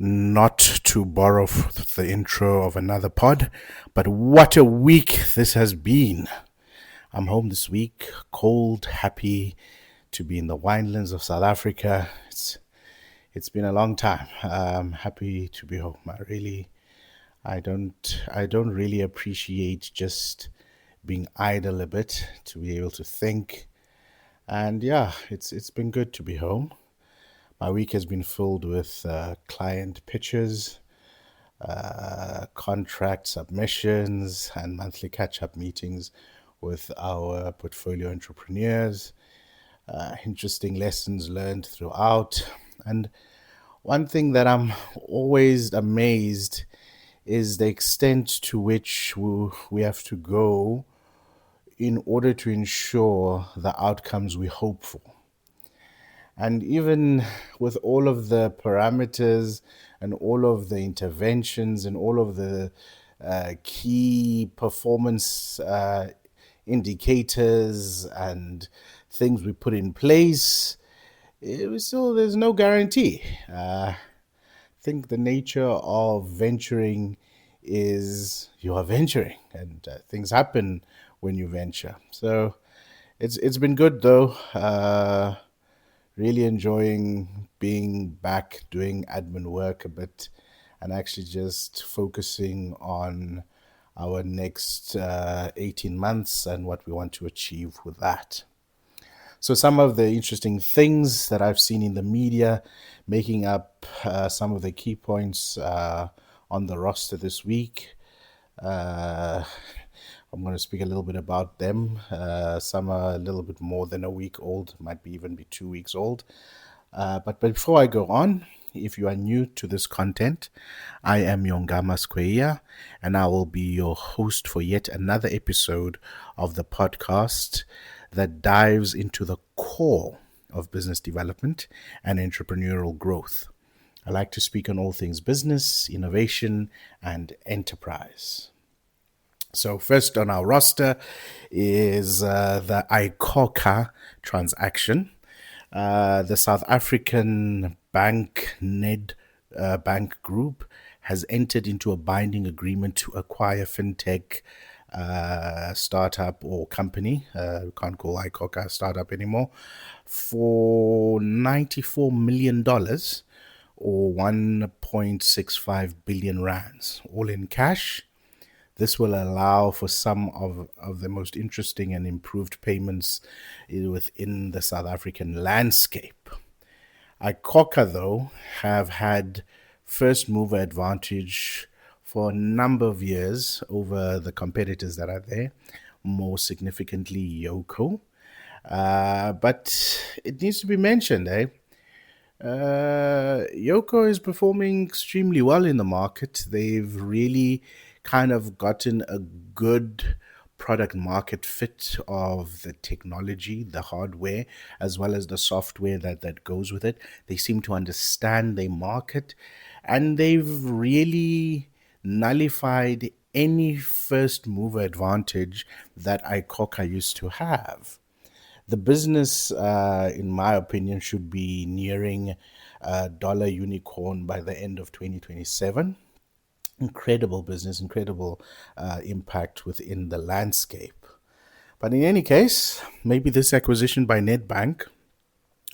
Not to borrow the intro of another pod, but what a week this has been. I'm home this week, cold, happy to be in the winelands of South Africa. It's been a long time. I'm happy to be home. I don't really appreciate just being idle a bit, to be able to think. And yeah, it's been good to be home. My week has been filled with client pitches, contract submissions, and monthly catch up meetings with our portfolio entrepreneurs. Interesting lessons learned throughout. And one thing that I'm always amazed is the extent to which we have to go in order to ensure the outcomes we hope for. And even with all of the parameters and all of the interventions and all of the key performance indicators and things we put in place, it was still there's no guarantee. I think the nature of venturing is you are venturing, and things happen when you venture. So it's been good though. Really enjoying being back doing admin work a bit and actually just focusing on our next 18 months and what we want to achieve with that. So, some of the interesting things that I've seen in the media making up some of the key points on the roster this week. Uh, I'm going to speak a little bit about them. Some are a little bit more than a week old, might be even be 2 weeks old. But before I go on, if you are new to this content, I am Yongama Squarea, and I will be your host for yet another episode of the podcast that dives into the core of business development and entrepreneurial growth. I like to speak on all things business, innovation, and enterprise. So, first on our roster is the iKhokha transaction. The South African bank Ned Bank Group has entered into a binding agreement to acquire fintech startup or company. We can't call iKhokha a startup anymore for $94 million or 1.65 billion rands, all in cash. This will allow for some of the most interesting and improved payments within the South African landscape. iKhokha, though, have had first mover advantage for a number of years over the competitors that are there, more significantly Yoko. But it needs to be mentioned, Yoko is performing extremely well in the market. They've really kind of gotten a good product market fit of the technology, the hardware, as well as the software that goes with it. They seem to understand their market, and they've really nullified any first mover advantage that iKhokha used to have. The business, in my opinion, should be nearing a dollar unicorn by the end of 2027. Incredible business, incredible impact within the landscape. But in any case, maybe this acquisition by Nedbank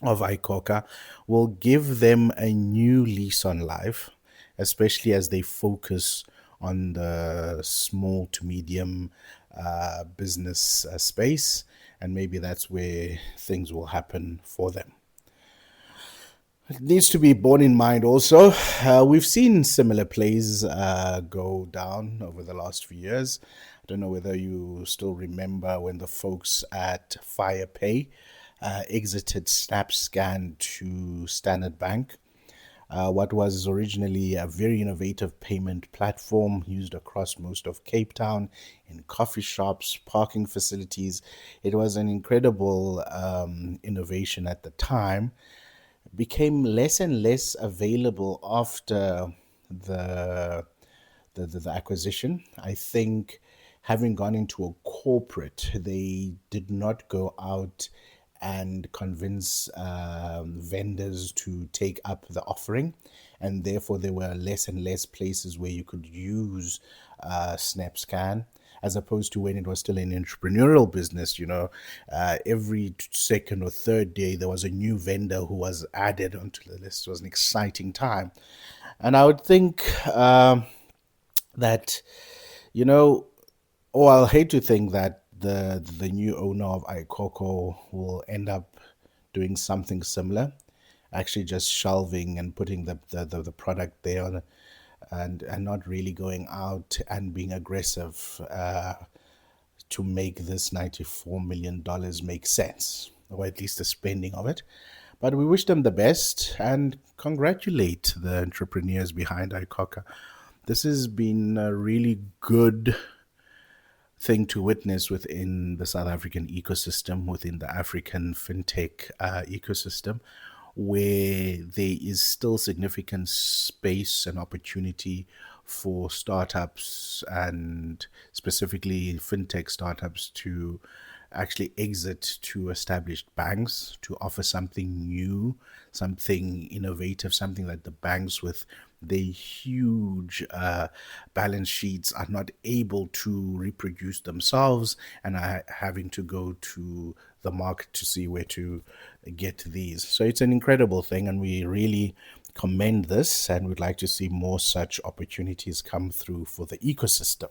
of iKhokha will give them a new lease on life, especially as they focus on the small to medium business space. And maybe that's where things will happen for them. It needs to be borne in mind also. We've seen similar plays go down over the last few years. I don't know whether you still remember when the folks at FirePay exited SnapScan to Standard Bank. What was originally a very innovative payment platform used across most of Cape Town in coffee shops, parking facilities. It was an incredible innovation at the time. Became less and less available after the the acquisition. I think having gone into a corporate, they did not go out and convince vendors to take up the offering. And therefore, there were less and less places where you could use SnapScan, as opposed to when it was still an entrepreneurial business. Every second or third day, there was a new vendor who was added onto the list. It was an exciting time. And I would think that, you know, oh, I'll hate to think that the new owner of iKhokha will end up doing something similar, actually just shelving and putting the product there and not really going out and being aggressive to make this $94 million make sense, or at least the spending of it. But we wish them the best and congratulate the entrepreneurs behind iKhokha. This has been a really good thing to witness within the South African ecosystem, within the African fintech ecosystem, where there is still significant space and opportunity for startups and specifically fintech startups to actually exit to established banks to offer something new, something innovative, something that the banks with their huge balance sheets are not able to reproduce themselves and are having to go to the market to see where to get these. So it's an incredible thing, and we really commend this, and we'd like to see more such opportunities come through for the ecosystem.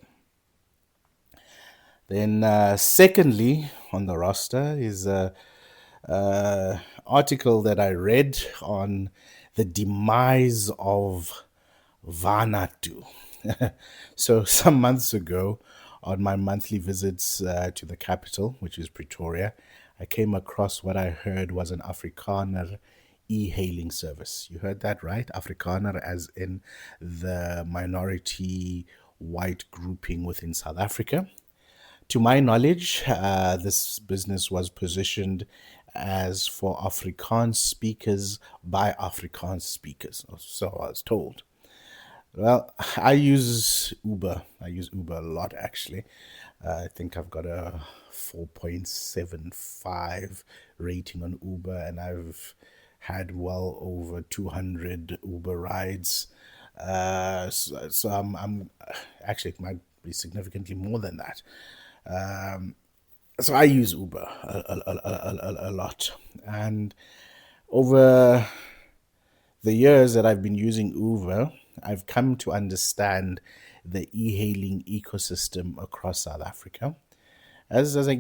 Then, secondly, on the roster is a article that I read on the demise of Wanatu. So, some months ago, on my monthly visits to the capital, which is Pretoria, I came across what I heard was an Afrikaner e-hailing service. You heard that right? Afrikaner, as in the minority white grouping within South Africa. To my knowledge, this business was positioned as for Afrikaans speakers by Afrikaans speakers. So I was told. Well, I use Uber. I use Uber a lot, actually. I think I've got a 4.75 rating on Uber, and I've had well over 200 Uber rides. So I'm actually, it might be significantly more than that. So I use Uber a lot. And over the years that I've been using Uber, I've come to understand the e-hailing ecosystem across South Africa. As I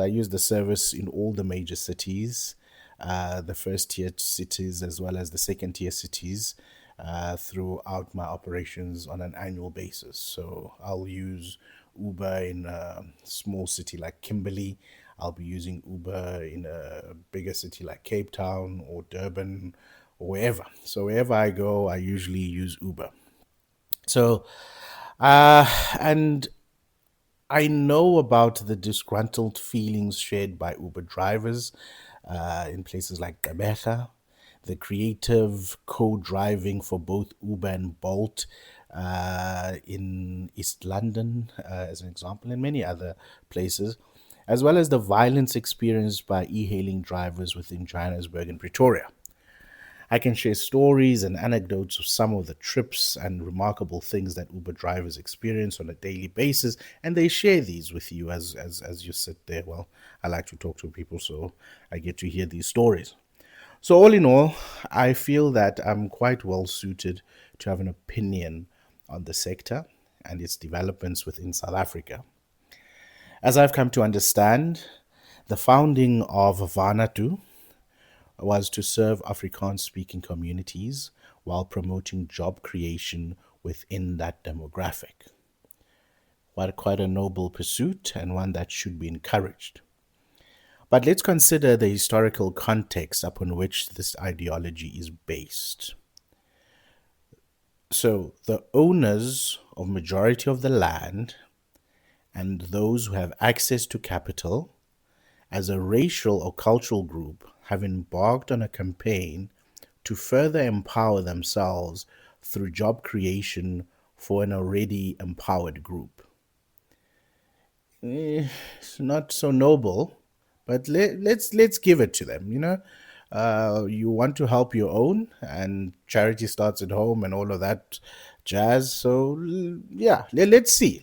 use the service in all the major cities, the first tier cities as well as the second tier cities, throughout my operations on an annual basis. So I'll use Uber in a small city like Kimberley. I'll be using Uber in a bigger city like Cape Town or Durban or wherever. So wherever I go, I usually use Uber. So, and I know about the disgruntled feelings shared by Uber drivers in places like Gqeberha, the creative co-driving for both Uber and Bolt in East London, as an example, and many other places, as well as the violence experienced by e-hailing drivers within Johannesburg and Pretoria. I can share stories and anecdotes of some of the trips and remarkable things that Uber drivers experience on a daily basis, and they share these with you as you sit there. Well, I like to talk to people, so I get to hear these stories. So, all in all, I feel that I'm quite well suited to have an opinion on the sector and its developments within South Africa. As I've come to understand, the founding of Wanatu was to serve Afrikaans speaking communities while promoting job creation within that demographic. Quite a noble pursuit and one that should be encouraged. But let's consider the historical context upon which this ideology is based. So, the owners of majority of the land and those who have access to capital as a racial or cultural group have embarked on a campaign to further empower themselves through job creation for an already empowered group. It's not so noble, but let's give it to them. You want to help your own, and charity starts at home, and all of that jazz. So yeah, let's see.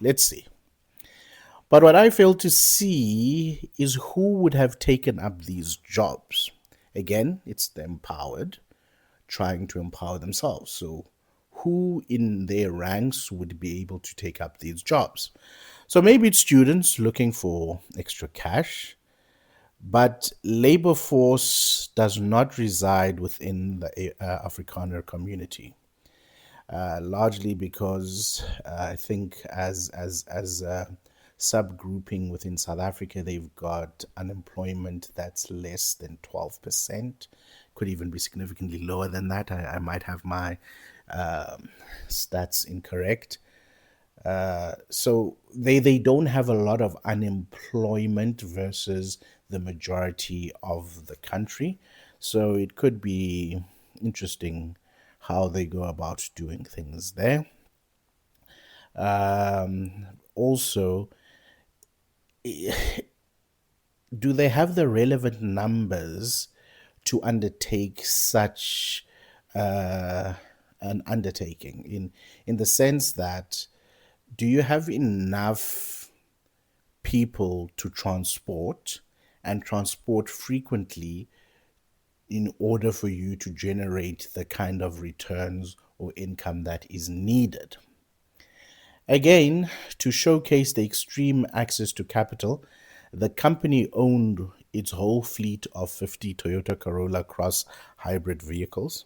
But what I fail to see is who would have taken up these jobs. Again, it's the empowered trying to empower themselves. So, who in their ranks would be able to take up these jobs? So, maybe it's students looking for extra cash, but labor force does not reside within the Afrikaner community. Largely because I think as subgrouping within South Africa, they've got unemployment that's less than 12%, could even be significantly lower than that. I might have my stats incorrect. So they don't have a lot of unemployment versus the majority of the country. So it could be interesting how they go about doing things there. Also, do they have the relevant numbers to undertake such uh, an undertaking? In the sense that, do you have enough people to transport and transport frequently in order for you to generate the kind of returns or income that is needed? Again, to showcase the extreme access to capital, the company owned its whole fleet of 50 Toyota Corolla Cross hybrid vehicles.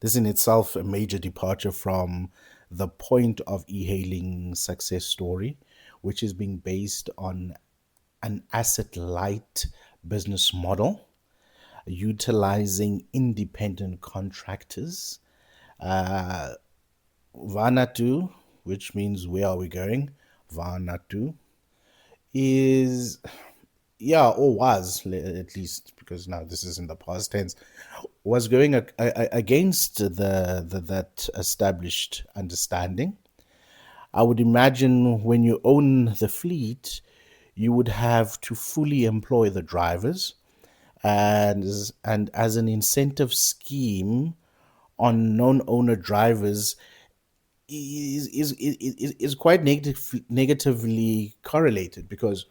This in itself a major departure from the point of e-hailing success story, which is being based on an asset light business model utilizing independent contractors. Wanatu, which means where are we going? Wanatu is, yeah, or was at least, because now this is in the past tense, was going against that established understanding. I would imagine when you own the fleet, you would have to fully employ the drivers, and as an incentive scheme on non-owner drivers is quite negatively correlated, because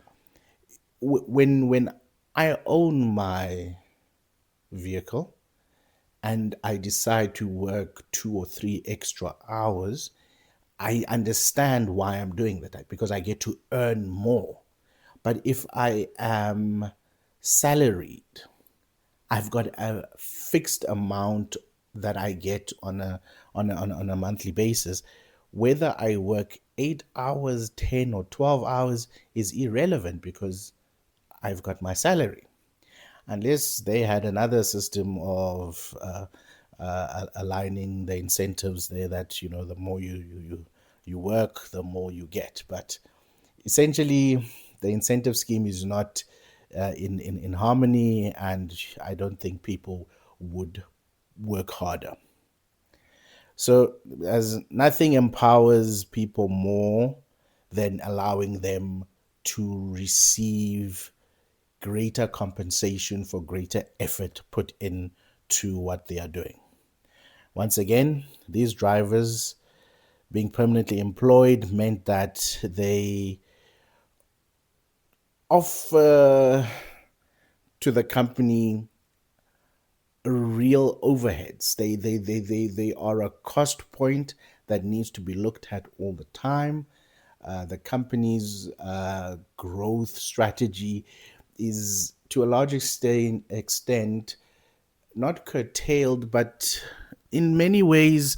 when I own my vehicle and I decide to work 2 or 3 extra hours, I understand why I'm doing that, because I get to earn more. But if I am salaried, I've got a fixed amount that I get on a monthly basis. Whether I work 8 hours, 10 or 12 hours is irrelevant, because I've got my salary. Unless they had another system of aligning the incentives there, that the more you work, the more you get. But essentially, the incentive scheme is not in harmony, and I don't think people would work harder. So, as nothing empowers people more than allowing them to receive greater compensation for greater effort put in to what they are doing. Once again, these drivers being permanently employed meant that they offer to the company real overheads. They are a cost point that needs to be looked at all the time. The company's growth strategy is to a large extent not curtailed, but in many ways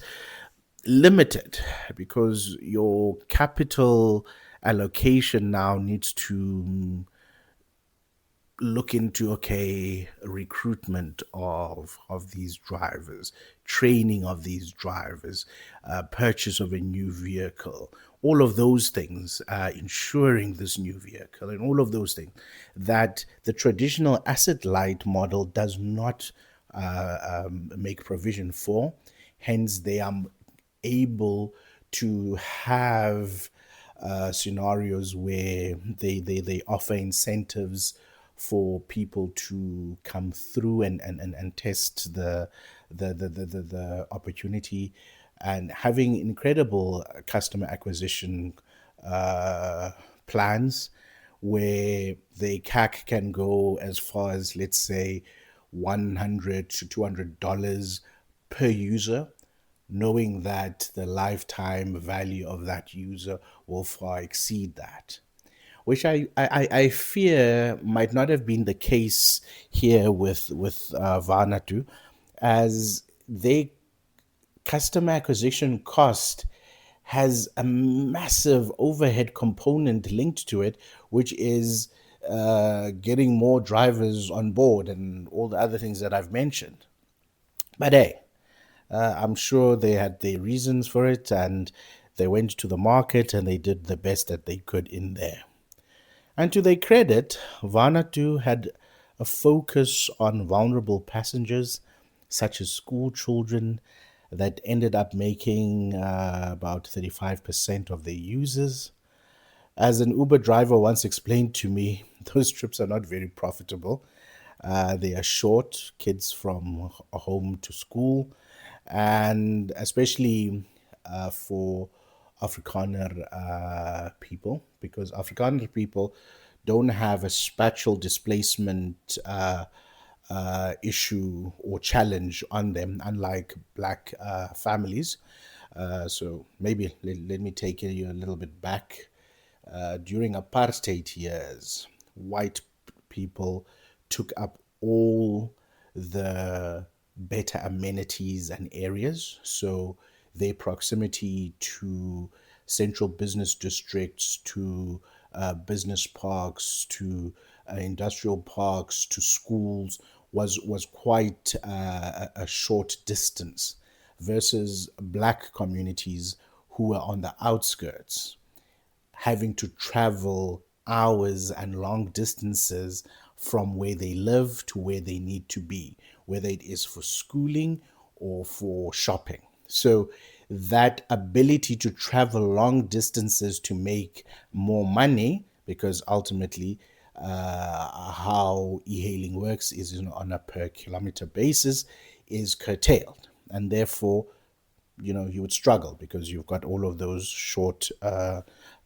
limited, because your capital allocation now needs to look into, okay, recruitment of these drivers, training of these drivers, purchase of a new vehicle, all of those things, insuring this new vehicle, and all of those things that the traditional asset light model does not make provision for. Hence, they are able to have scenarios where they offer incentives for people to come through and test the opportunity, and having incredible customer acquisition uh, plans where the CAC can go as far as, let's say, $100 to $200 per user, knowing that the lifetime value of that user will far exceed that, which I fear might not have been the case here with Vanatu, as their customer acquisition cost has a massive overhead component linked to it, which is getting more drivers on board and all the other things that I've mentioned. But hey, I'm sure they had their reasons for it, and they went to the market and they did the best that they could in there. And to their credit, Vanatu had a focus on vulnerable passengers, such as school children, that ended up making about 35% of their users. As an Uber driver once explained to me, those trips are not very profitable. They are short, kids from home to school, and especially for Afrikaner people, because Afrikaner people don't have a spatial displacement issue or challenge on them, unlike black families. So maybe let me take you a little bit back. During apartheid years, white people took up all the better amenities and areas. So their proximity to central business districts, to business parks, to industrial parks, to schools was quite a short distance, versus black communities who were on the outskirts, having to travel hours and long distances from where they live to where they need to be, whether it is for schooling or for shopping. So, that ability to travel long distances to make more money, because ultimately, how e hailing works is, on a per kilometer basis, is curtailed. And therefore, you would struggle because you've got all of those short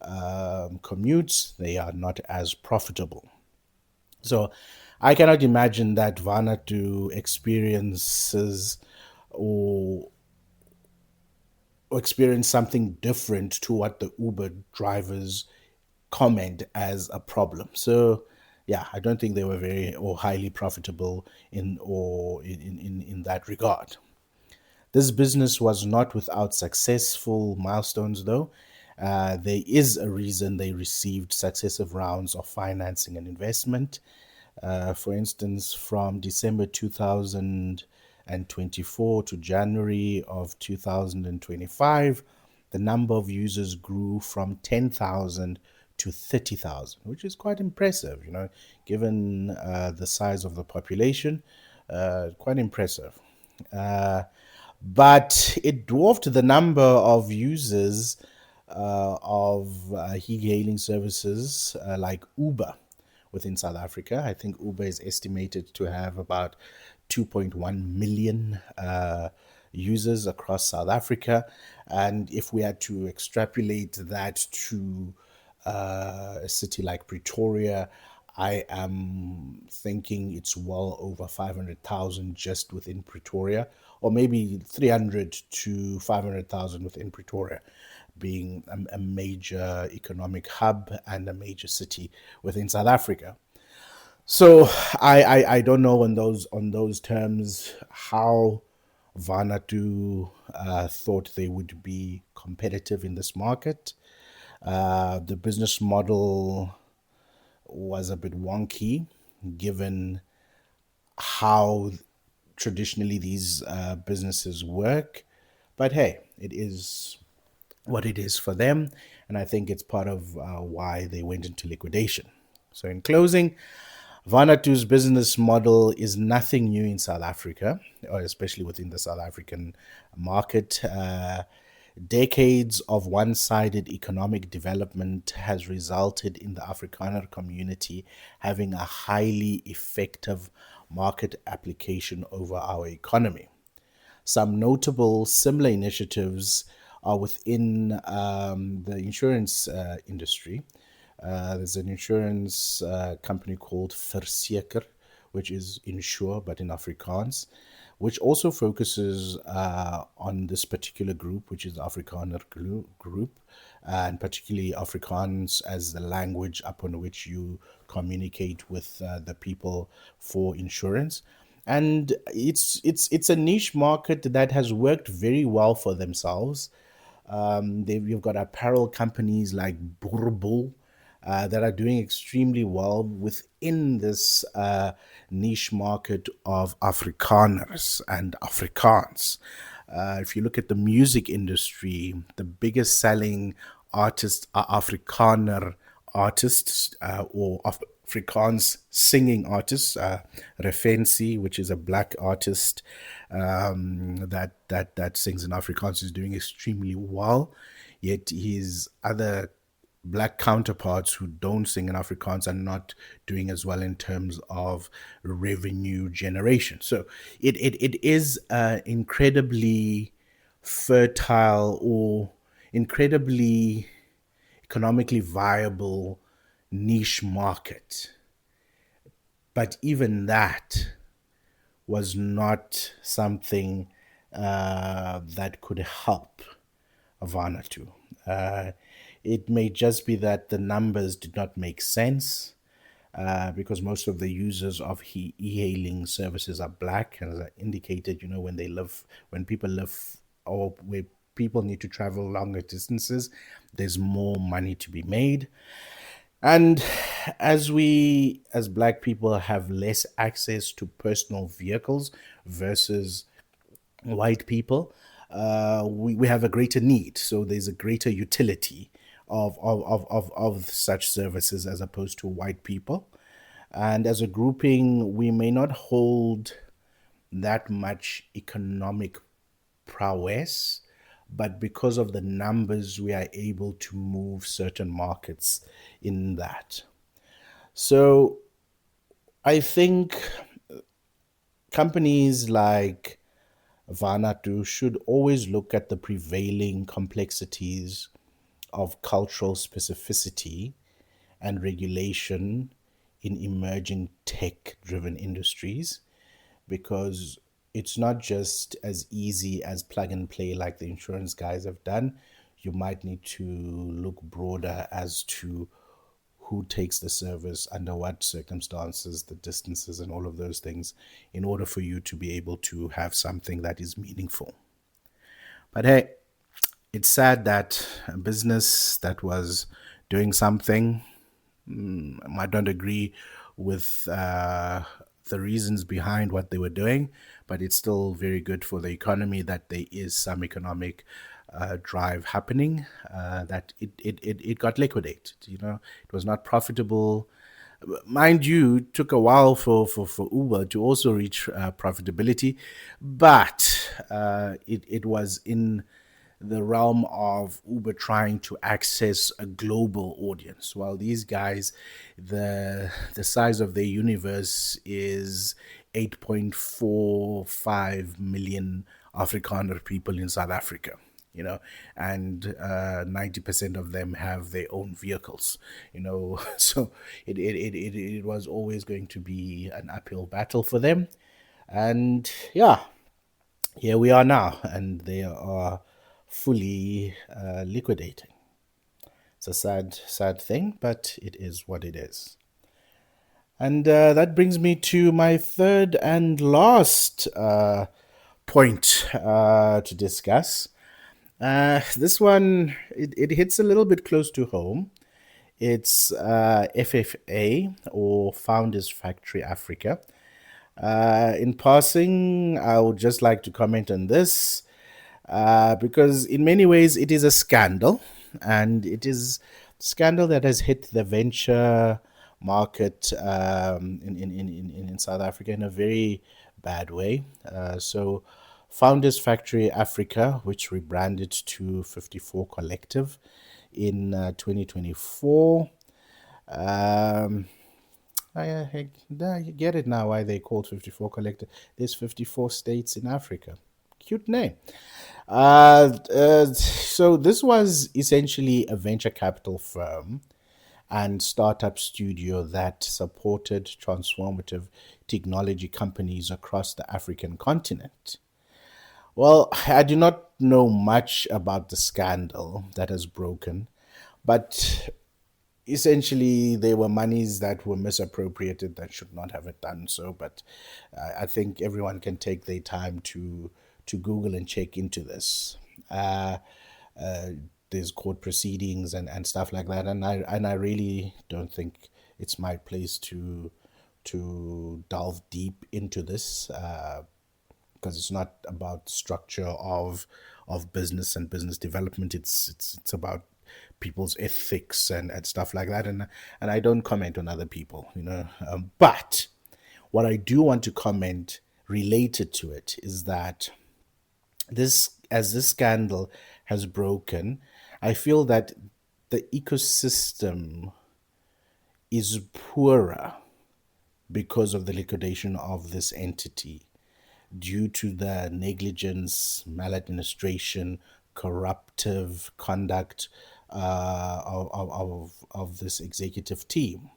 commutes. They are not as profitable. So I cannot imagine that Vanatu experiences or experience something different to what the Uber drivers comment as a problem. So yeah, I don't think they were very or highly profitable in that regard. This business was not without successful milestones, though. There is a reason they received successive rounds of financing and investment. For instance, from December 2024 to January of 2025, the number of users grew from 10,000 to 30,000, which is quite impressive, given the size of the population. Quite impressive. Uh, but it dwarfed the number of users of e-hailing services like Uber within South Africa. I think Uber is estimated to have about 2.1 million users across South Africa. And if we had to extrapolate that to a city like Pretoria, I am thinking it's well over 500,000 just within Pretoria, or maybe 300 to 500,000 within Pretoria, being a major economic hub and a major city within South Africa. So I don't know on those terms how Vanatu thought they would be competitive in this market. The business model was a bit wonky, given how traditionally these businesses work. But hey, it is what it is for them. And I think it's part of why they went into liquidation. So, in closing, Vanatu's business model is nothing new in South Africa, or especially within the South African market. Decades of one sided economic development has resulted in the Afrikaner community having a highly effective market application over our economy. Some notable similar initiatives are within the insurance industry. There's an insurance company called Verseker, which is insure but in Afrikaans, which also focuses on this particular group, which is the Afrikaner group, and particularly Afrikaans as the language upon which you communicate with the people for insurance. And it's a niche market that has worked very well for themselves. You've got apparel companies like Burbu that are doing extremely well within this niche market of Afrikaners and Afrikaans. If you look at the music industry, the biggest selling artists are Afrikaner artists or Afrikaans singing artists. Refensi, which is a black artist that sings in Afrikaans, is doing extremely well. Yet his other black counterparts who don't sing in Afrikaans are not doing as well in terms of revenue generation. So it is incredibly fertile or incredibly economically viable niche market. But even that was not something that could help Wanatu. It may just be that the numbers did not make sense because most of the users of e-hailing services are black, and as I indicated, when people live or where people need to travel longer distances, there's more money to be made. And as black people have less access to personal vehicles versus white people, we have a greater need. So there's a greater utility of such services as opposed to white people. And as a grouping, we may not hold that much economic prowess, but because of the numbers, we are able to move certain markets in that. So I think companies like Wanatu should always look at the prevailing complexities of cultural specificity and regulation in emerging tech driven industries, because it's not just as easy as plug and play like the insurance guys have done. You might need to look broader as to who takes the service, under what circumstances, the distances, and all of those things, in order for you to be able to have something that is meaningful. But hey, it's sad that a business that was doing something, I don't agree with the reasons behind what they were doing, but it's still very good for the economy that there is some economic drive happening, that it got liquidated. It was not profitable. Mind you, it took a while for Uber to also reach profitability, but it was in the realm of Uber trying to access a global audience. While these guys, the size of their universe is 8.45 million Afrikaner people in South Africa. And 90% of them have their own vehicles. So it was always going to be an uphill battle for them. And yeah, here we are now, and they are fully liquidating. It's a sad thing, but it is what it is. And that brings me to my third and last point to discuss. This one, it hits a little bit close to home. It's FFA, or Founders Factory Africa. In passing, I would just like to comment on this because in many ways it is a scandal, and it is a scandal that has hit the venture market in South Africa in a very bad way. So Founders Factory Africa, which rebranded to 54 Collective in 2024. Um, you get it now why they called 54 Collective. There's 54 states in Africa. Cute name. So this was essentially a venture capital firm and startup studio that supported transformative technology companies across the African continent. Well, I do not know much about the scandal that has broken, but essentially there were monies that were misappropriated that should not have done so. But I think everyone can take their time to Google and check into this. Uh, uh, there's court proceedings and stuff like that, and I really don't think it's my place to delve deep into this. Because it's not about structure of business and business development. It's about people's ethics and stuff like that. And I don't comment on other people, you know. But what I do want to comment related to it is that this scandal has broken, I feel that the ecosystem is poorer because of the liquidation of this entity due to the negligence, maladministration, corruptive conduct of this executive team.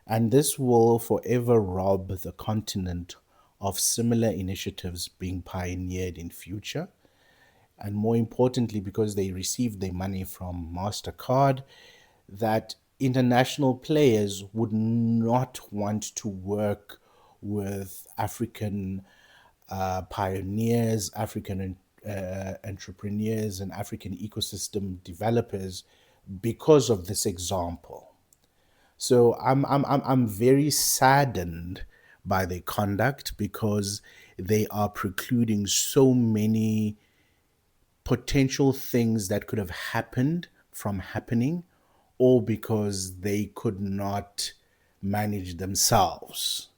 And this will forever rob the continent of similar initiatives being pioneered in future. And more importantly, because they received their money from MasterCard, that international players would not want to work with African pioneers, African entrepreneurs, and African ecosystem developers because of this example. So I'm very saddened by their conduct because they are precluding so many potential things that could have happened from happening, or because they could not manage themselves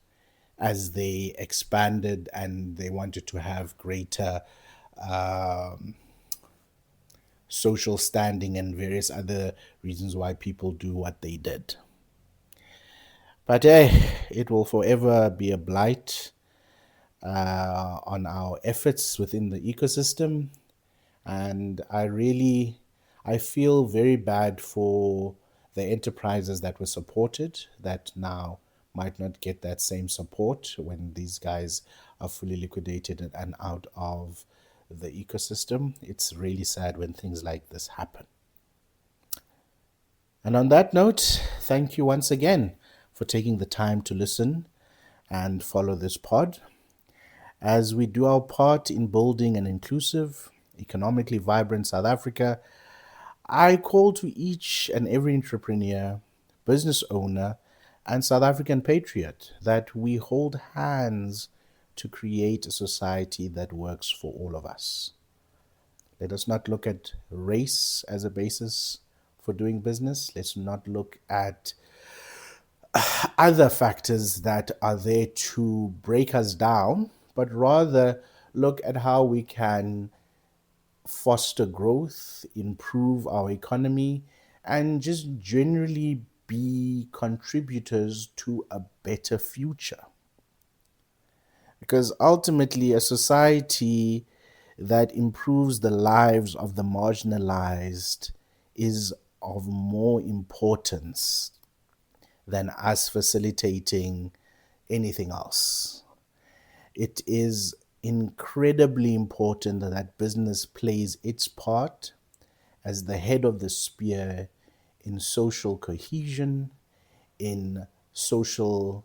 as they expanded and they wanted to have greater um, social standing and various other reasons why people do what they did. But it will forever be a blight on our efforts within the ecosystem. And I feel very bad for the enterprises that were supported that now might not get that same support when these guys are fully liquidated and out of the ecosystem. It's really sad when things like this happen. And on that note, thank you once again for taking the time to listen and follow this pod as we do our part in building an inclusive, economically vibrant South Africa. I call to each and every entrepreneur, business owner, and South African patriot that we hold hands to create a society that works for all of us. Let us not look at race as a basis for doing business. Let's not look at other factors that are there to break us down, but rather look at how we can foster growth, improve our economy, and just generally be contributors to a better future. Because ultimately, a society that improves the lives of the marginalized is of more importance than us facilitating anything else. It is incredibly important that business plays its part as the head of the spear in social cohesion, in social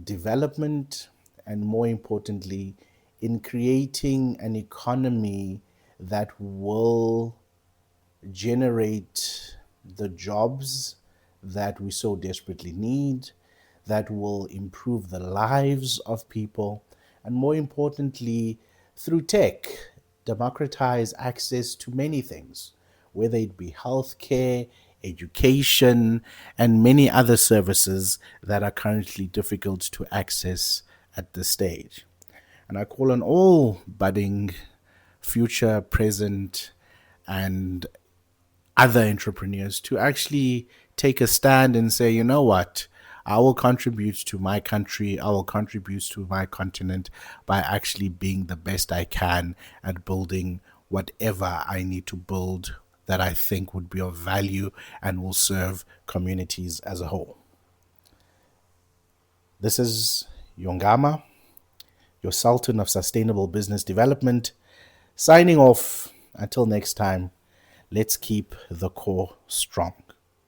development, and more importantly, in creating an economy that will generate the jobs that we so desperately need, that will improve the lives of people, and more importantly, through tech, democratize access to many things, whether it be healthcare, education, and many other services that are currently difficult to access at this stage. And I call on all budding, future, present, and other entrepreneurs to actually take a stand and say, you know what, I will contribute to my country, I will contribute to my continent by actually being the best I can at building whatever I need to build that I think would be of value and will serve communities as a whole. This is Yongama, your Sultan of Sustainable Business Development, signing off. Until next time, let's keep the core strong.